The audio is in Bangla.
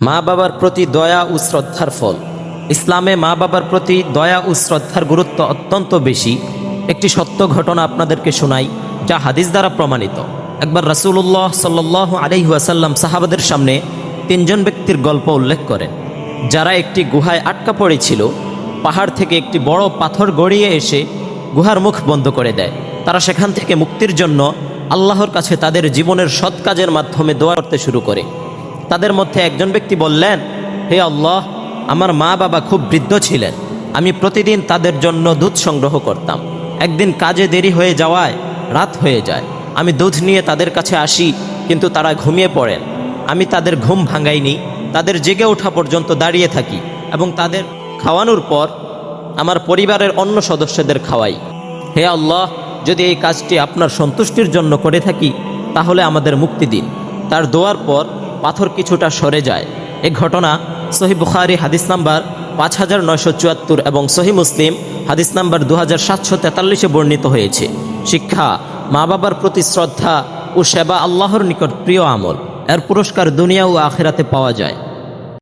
মা বাবার প্রতি দয়া ও শ্রদ্ধার ফল। ইসলামে মা বাবার প্রতি দয়া ও শ্রদ্ধার গুরুত্ব অত্যন্ত বেশি। একটি সত্য ঘটনা আপনাদেরকে শোনাই, যা হাদিস দ্বারা প্রমাণিত। একবার রাসূলুল্লাহ সাল্লাল্লাহু আলাইহি ওয়াসাল্লাম সাহাবাদের সামনে তিনজন ব্যক্তির গল্প উল্লেখ করেন, যারা একটি গুহায় আটকা পড়েছিল। পাহাড় থেকে একটি বড় পাথর গড়িয়ে এসে গুহার মুখ বন্ধ করে দেয়। তারা সেখান থেকে মুক্তির জন্য আল্লাহর কাছে তাদের জীবনের সৎ কাজের মাধ্যমে দোয়া করতে শুরু করে। তাদের মধ্যে একজন ব্যক্তি বললেন, হে আল্লাহ, আমার মা বাবা খুব বৃদ্ধ ছিলেন। আমি প্রতিদিন তাদের জন্য দুধ সংগ্রহ করতাম। একদিন কাজে দেরি হয়ে যাওয়ায় রাত হয়ে যায়। আমি দুধ নিয়ে তাদের কাছে আসি, কিন্তু তারা ঘুমিয়ে পড়েন। আমি তাদের ঘুম ভাঙাইনি, তাদের জেগে ওঠা পর্যন্ত দাঁড়িয়ে থাকি এবং তাদের খাওয়ানোর পর আমার পরিবারের অন্য সদস্যদের খাওয়াই। হে আল্লাহ, যদি এই কাজটি আপনার সন্তুষ্টির জন্য করে থাকি, তাহলে আমাদের মুক্তি দিন। তার দোয়ার পর পাথর কিছুটা সরে যায়। এ ঘটনা সহিহ বুখারী হাদিস নাম্বার 5974 এবং সহিহ মুসলিম হাদিস নাম্বার 2743-এ বর্ণিত হয়েছে। শিক্ষা: মা বাবার প্রতি শ্রদ্ধা ও সেবা আল্লাহর নিকট প্রিয় আমল। এর পুরস্কার দুনিয়া ও আখিরাতে পাওয়া যায়।